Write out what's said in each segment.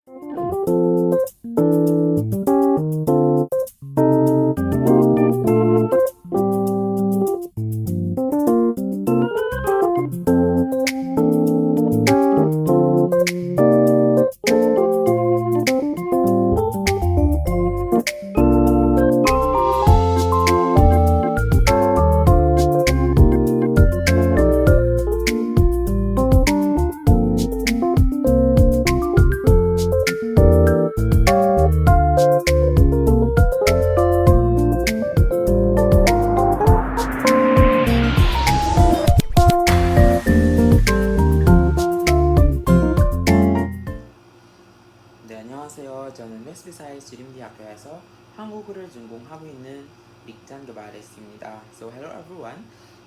네, 안녕하세요. 저는 West Visayas State 학교에서 한국어를 전공하고 있는 Ric Jan Gabales입니다. So, hello everyone.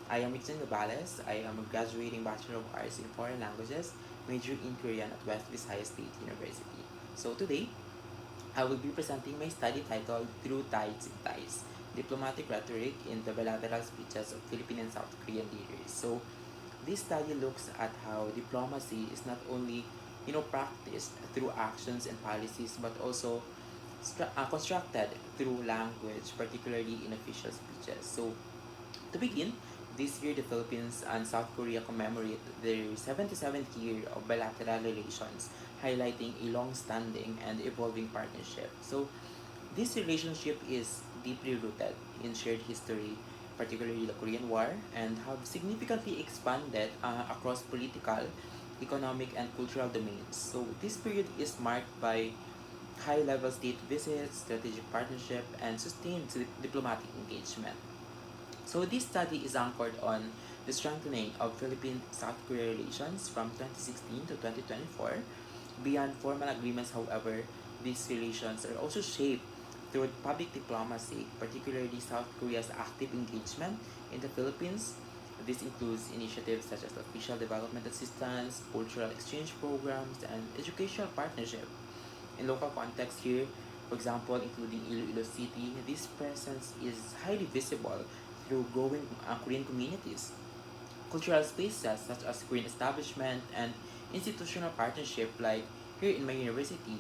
I am Ric Jan Gabales. I am a graduating Bachelor of Arts in Foreign Languages, major in Korean at West Visayas State University. So, today, I will be presenting my study titled Through Tides and Ties, Diplomatic Rhetoric in the Bilateral Speeches of Philippine and South Korean Leaders. So, this study looks at how diplomacy is not only practiced through actions and policies, but also constructed through language, particularly in official speeches. So, to begin, this year the Philippines and South Korea commemorate their 77th year of bilateral relations, highlighting a long-standing and evolving partnership. So, this relationship is deeply rooted in shared history, particularly the Korean War, and have significantly expanded across political, economic, and cultural domains. So, this period is marked by high level state visits, strategic partnership, and sustained diplomatic engagement. So, this study is anchored on the strengthening of Philippine South Korea relations from 2016 to 2024. Beyond formal agreements, however, these relations are also shaped through public diplomacy, particularly South Korea's active engagement in the Philippines. This includes initiatives such as official development assistance, cultural exchange programs, and educational partnership. In local context here, for example, including Iloilo City, this presence is highly visible through growing Korean communities. Cultural spaces such as Korean establishment and institutional partnership like here in my university,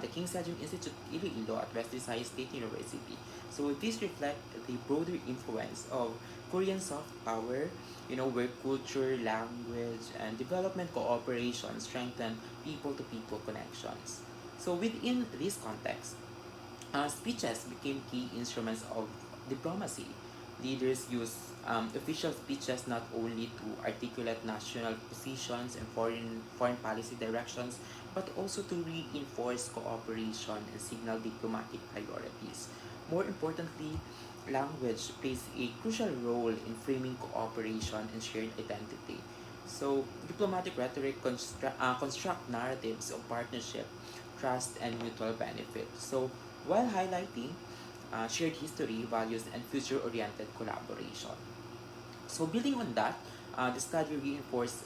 the King Sejong Institute Iloilo at West Visayas State University. So this reflect the broader influence of Korean soft power, where culture, language, and development cooperation strengthen people-to-people connections. So within this context, speeches became key instruments of diplomacy. Leaders use official speeches not only to articulate national positions and foreign policy directions, but also to reinforce cooperation and signal diplomatic priorities. More importantly, language plays a crucial role in framing cooperation and shared identity. So, diplomatic rhetoric construct narratives of partnership, trust, and mutual benefit. So, while highlighting shared history, values, and future-oriented collaboration. So building on that, the study reinforced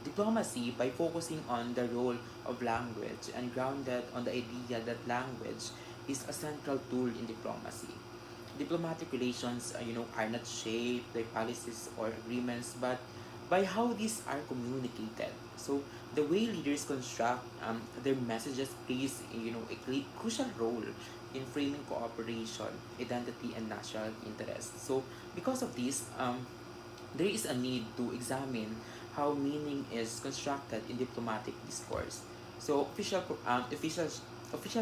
diplomacy by focusing on the role of language and grounded on the idea that language is a central tool in diplomacy. Diplomatic relations, are not shaped by policies or agreements, but by how these are communicated. So the way leaders construct their messages plays, a crucial role in framing cooperation, identity, and national interests. So because of this, there is a need to examine how meaning is constructed in diplomatic discourse. So official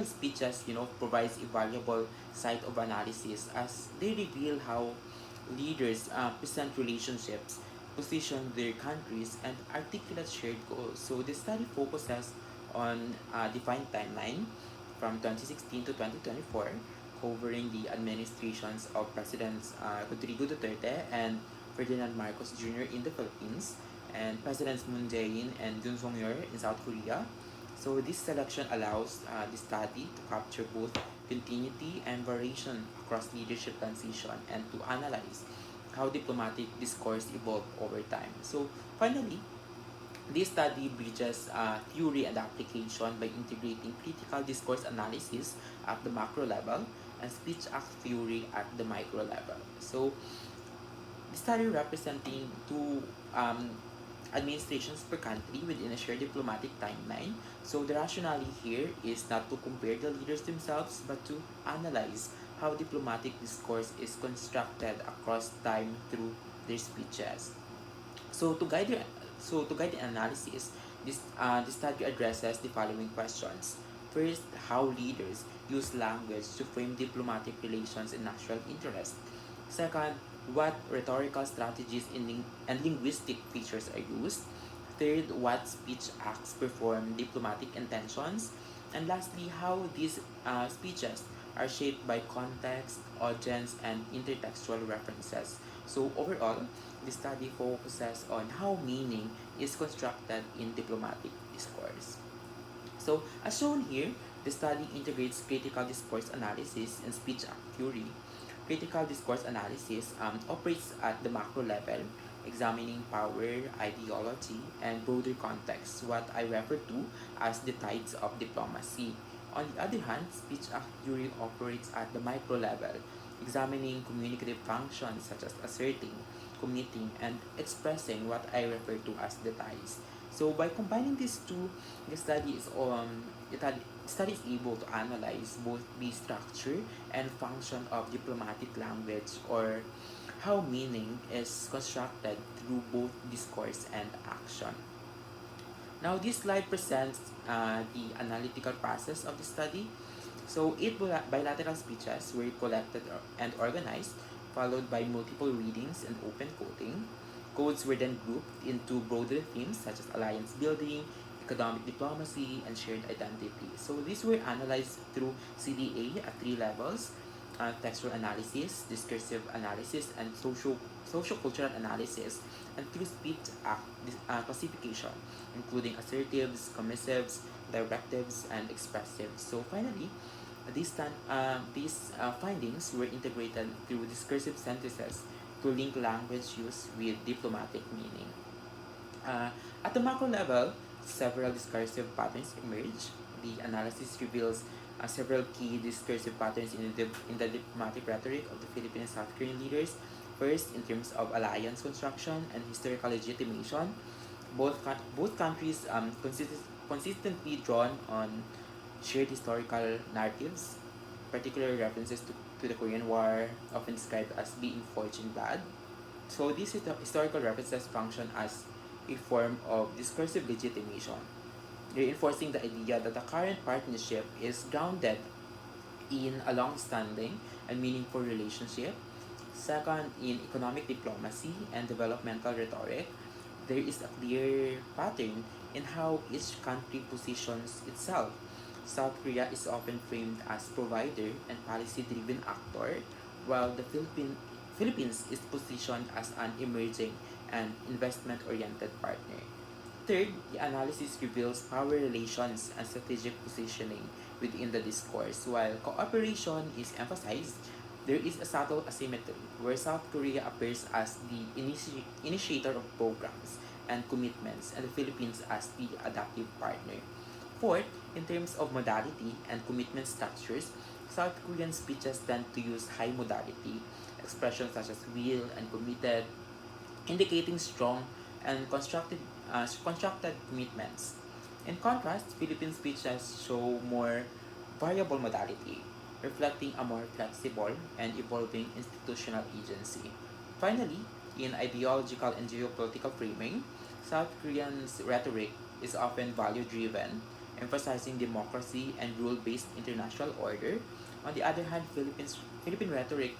speeches, provides a valuable site of analysis as they reveal how leaders present relationships, position their countries, and articulate shared goals. So the study focuses on a defined timeline from 2016 to 2024, covering the administrations of Presidents Rodrigo Duterte and Ferdinand Marcos Jr. in the Philippines, and Presidents Moon Jae-in and Yoon Song-yeol in South Korea. So this selection allows the study to capture both continuity and variation across leadership transition and to analyze how diplomatic discourse evolved over time. So finally, this study bridges theory and application by integrating critical discourse analysis at the macro level and speech act theory at the micro level. So, the study representing two administrations per country within a shared diplomatic timeline. So the rationale here is not to compare the leaders themselves, but to analyze how diplomatic discourse is constructed across time through their speeches. So to guide the analysis, this study addresses the following questions. First, how leaders use language to frame diplomatic relations in national interest. Second, what rhetorical strategies and linguistic features are used. Third, what speech acts perform diplomatic intentions. And lastly, how these speeches are shaped by context, audience, and intertextual references. So overall, the study focuses on how meaning is constructed in diplomatic discourse. So as shown here, the study integrates critical discourse analysis and speech theory. Critical discourse analysis operates at the macro level, examining power, ideology, and broader context, what I refer to as the tides of diplomacy. On the other hand, speech theory operates at the micro level, examining communicative functions such as asserting, committing, and expressing what I refer to as the ties. So by combining these two, the study is able to analyze both the structure and function of diplomatic language, or how meaning is constructed through both discourse and action. Now, this slide presents the analytical process of the study. So, eight bilateral speeches were collected and organized, followed by multiple readings and open quoting. Codes were then grouped into broader themes such as alliance building, economic diplomacy, and shared identity. So, these were analyzed through CDA at three levels: textual analysis, discursive analysis, and social-cultural analysis, and through speech classification, including assertives, commissives, directives, and expressives. So finally, these findings were integrated through discursive synthesis to link language use with diplomatic meaning. At the macro level, several discursive patterns emerge. The analysis reveals several key discursive patterns in the diplomatic rhetoric of the Philippine and South Korean leaders. First, in terms of alliance construction and historical legitimation, both countries consistently drawn on shared historical narratives, particular references to the Korean War, often described as being forged in blood. So these historical references function as a form of discursive legitimation, reinforcing the idea that the current partnership is grounded in a long-standing and meaningful relationship. Second, in economic diplomacy and developmental rhetoric, there is a clear pattern in how each country positions itself. South Korea is often framed as provider and policy-driven actor, while the Philippines is positioned as an emerging and investment-oriented partner. Third, the analysis reveals power relations and strategic positioning within the discourse. While cooperation is emphasized, there is a subtle asymmetry where South Korea appears as the initiator of programs and commitments, and the Philippines as the adaptive partner. Fourth, in terms of modality and commitment structures, South Korean speeches tend to use high modality expressions such as will and committed, indicating strong and constructed commitments. In contrast, Philippine speeches show more variable modality, reflecting a more flexible and evolving institutional agency. Finally, in ideological and geopolitical framing, South Korean's rhetoric is often value driven, emphasizing democracy and rule based international order. On the other hand, Philippine rhetoric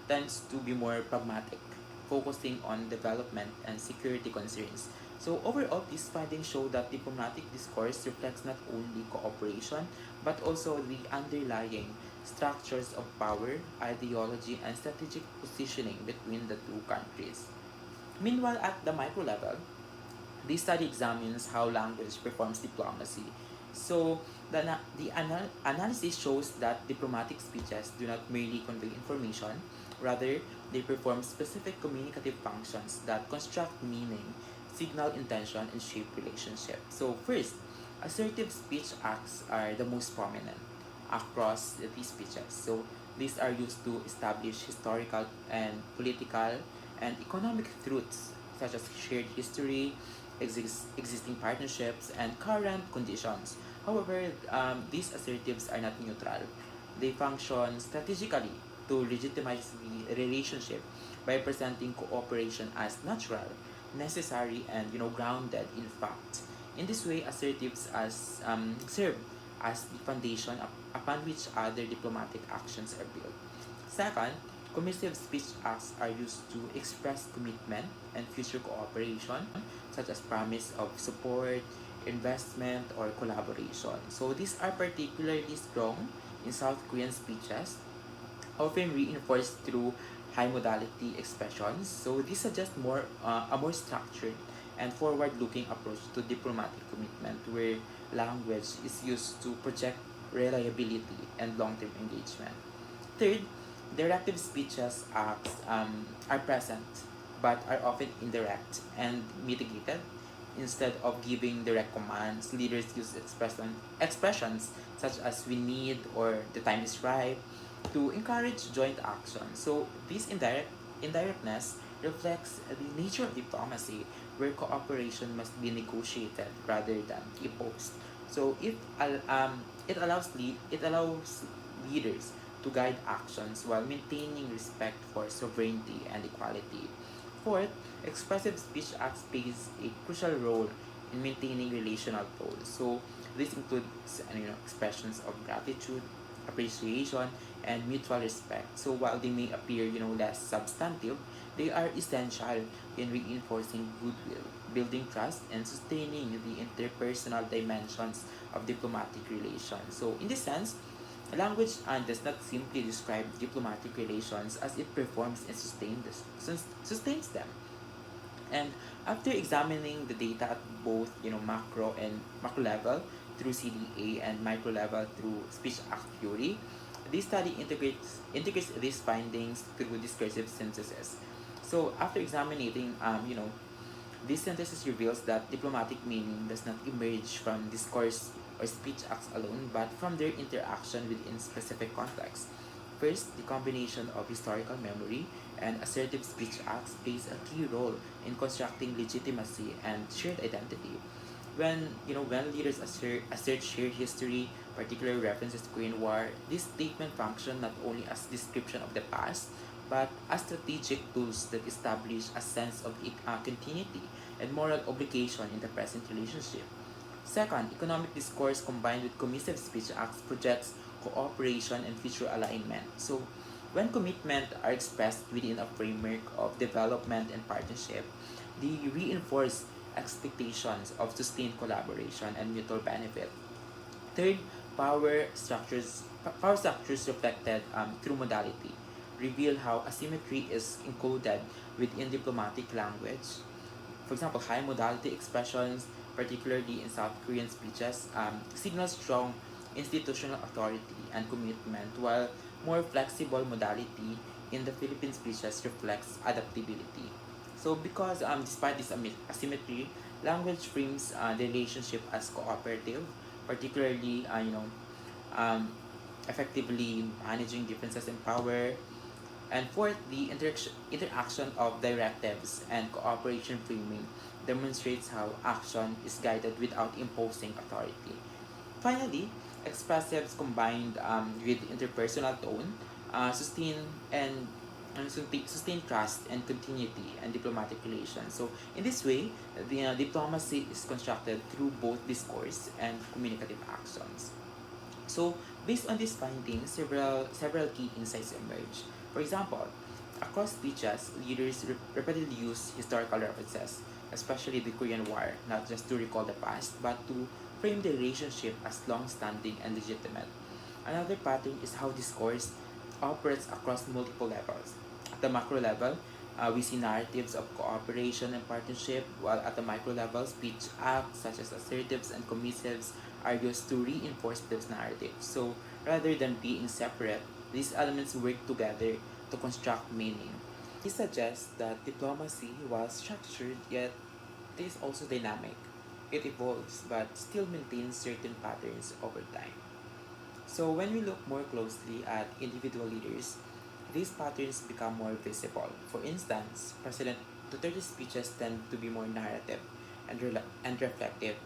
tends to be more pragmatic, focusing on development and security concerns. So overall, these findings show that diplomatic discourse reflects not only cooperation, but also the underlying structures of power, ideology, and strategic positioning between the two countries. Meanwhile, at the micro level, this study examines how language performs diplomacy. So, analysis shows that diplomatic speeches do not merely convey information, rather, they perform specific communicative functions that construct meaning, signal intention, and shape relationship. So, first, assertive speech acts are the most prominent across these speeches. So, these are used to establish historical and political and economic truths such as shared history, existing partnerships, and current conditions. However, these assertives are not neutral. They function strategically to legitimize the relationship by presenting cooperation as natural, necessary, and grounded in fact. In this way, assertives serve as the foundation upon which other diplomatic actions are built. Second, commissive speech acts are used to express commitment and future cooperation, such as promise of support, investment, or collaboration. So these are particularly strong in South Korean speeches, often reinforced through high modality expressions. So this suggests a more structured and forward-looking approach to diplomatic commitment, where language is used to project reliability and long-term engagement. Third, directive speeches are present but are often indirect and mitigated. Instead of giving direct commands, leaders use expressions such as we need or the time is right to encourage joint action. So this indirectness reflects the nature of diplomacy, where cooperation must be negotiated rather than imposed. So it allows leaders to guide actions while maintaining respect for sovereignty and equality. Fourth, expressive speech acts plays a crucial role in maintaining relational tone. So this includes expressions of gratitude, appreciation, and mutual respect. So while they may appear less substantive, they are essential in reinforcing goodwill, building trust, and sustaining the interpersonal dimensions of diplomatic relations. So in this sense, language does not simply describe diplomatic relations as it performs and sustains them. And after examining the data at both macro level through CDA and micro level through speech act theory, this study integrates these findings through discursive synthesis. So after examining this synthesis reveals that diplomatic meaning does not emerge from discourse or speech acts alone, but from their interaction within specific contexts. First, the combination of historical memory and assertive speech acts plays a key role in constructing legitimacy and shared identity. When leaders assert shared history, particular references to Korean War, this statement function not only as description of the past, but as strategic tools that establish a sense of continuity and moral obligation in the present relationship. Second, economic discourse combined with commissive speech acts projects cooperation and future alignment. So, when commitment are expressed within a framework of development and partnership, they reinforce expectations of sustained collaboration and mutual benefit. Third, power structures reflected through modality reveal how asymmetry is encoded within diplomatic language. For example, high modality expressions, particularly in South Korean speeches, signal strong institutional authority and commitment, while more flexible modality in the Philippine speeches reflects adaptability. So, because despite this asymmetry, language frames the relationship as cooperative, particularly um, effectively managing differences in power. And fourth, the interaction of directives and cooperation framing demonstrates how action is guided without imposing authority. Finally, expressives combined with interpersonal tone sustain and sustain trust and continuity and diplomatic relations. So, in this way, the diplomacy is constructed through both discourse and communicative actions. So, based on these findings, several key insights emerge. For example, across speeches, leaders repeatedly use historical references, especially the Korean War, not just to recall the past, but to frame the relationship as long-standing and legitimate. Another pattern is how discourse operates across multiple levels. At the macro level, we see narratives of cooperation and partnership, while at the micro level, speech acts such as assertives and commissives are used to reinforce those narratives. So, rather than being separate, these elements work together to construct meaning. This suggests that diplomacy, while structured, yet it is also dynamic. It evolves but still maintains certain patterns over time. So when we look more closely at individual leaders, these patterns become more visible. For instance, Duterte's speeches tend to be more narrative and reflective.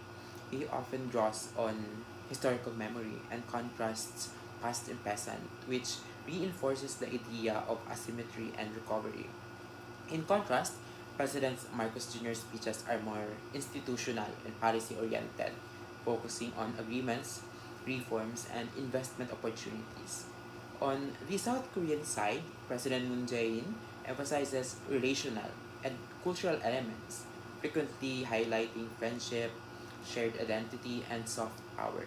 He often draws on historical memory and contrasts past and present, which reinforces the idea of asymmetry and recovery. In contrast, President Marcos Jr.'s speeches are more institutional and policy oriented, focusing on agreements, reforms, and investment opportunities. On the South Korean side, President Moon Jae-in emphasizes relational and cultural elements, frequently highlighting friendship, shared identity, and soft power.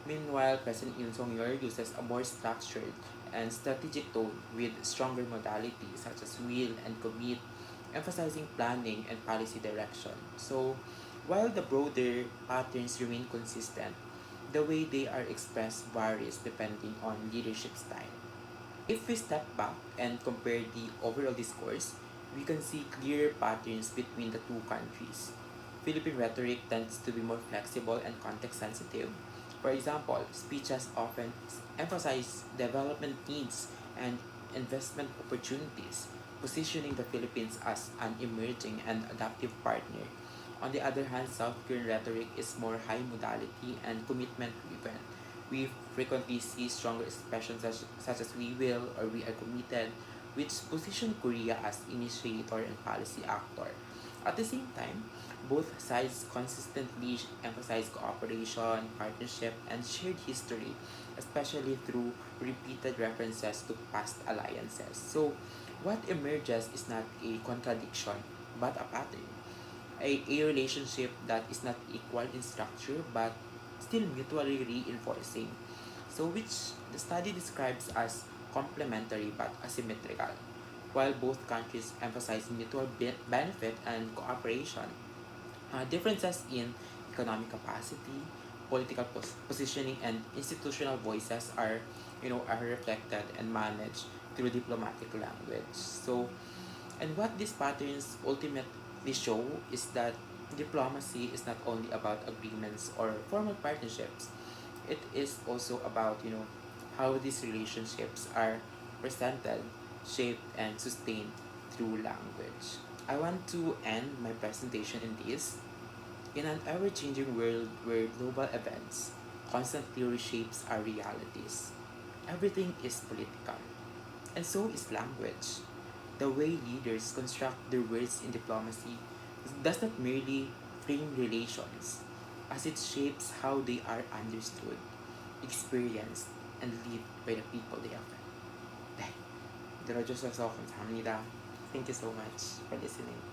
Meanwhile, President Yoon Song-yeol uses a more structured and strategic tone with stronger modalities such as will and commit, emphasizing planning and policy direction. So, while the broader patterns remain consistent, the way they are expressed varies depending on leadership style. If we step back and compare the overall discourse, we can see clear patterns between the two countries. Philippine rhetoric tends to be more flexible and context sensitive. For example, speeches often emphasize development needs and investment opportunities, positioning the Philippines as an emerging and adaptive partner. On the other hand, South Korean rhetoric is more high modality and commitment driven. We frequently see stronger expressions such as we will or we are committed, which position Korea as initiator and policy actor. At the same time, both sides consistently emphasize cooperation, partnership, and shared history, especially through repeated references to past alliances. So, what emerges is not a contradiction, but a pattern. A relationship that is not equal in structure but still mutually reinforcing. So, which the study describes as complementary but asymmetrical. While both countries emphasize mutual benefit and cooperation, differences in economic capacity, political positioning, and institutional voices are reflected and managed through diplomatic language. So, and what these patterns ultimately show is that diplomacy is not only about agreements or formal partnerships. It is also about how these relationships are presented, shaped, and sustained through language. I want to end my presentation in this. In an ever-changing world where global events constantly reshapes our realities, everything is political, and so is language. The way leaders construct their words in diplomacy does not merely frame relations, as it shapes how they are understood, experienced, and lived by the people they affect. 네, 들어주셔서 감사합니다. Thank you so much for listening.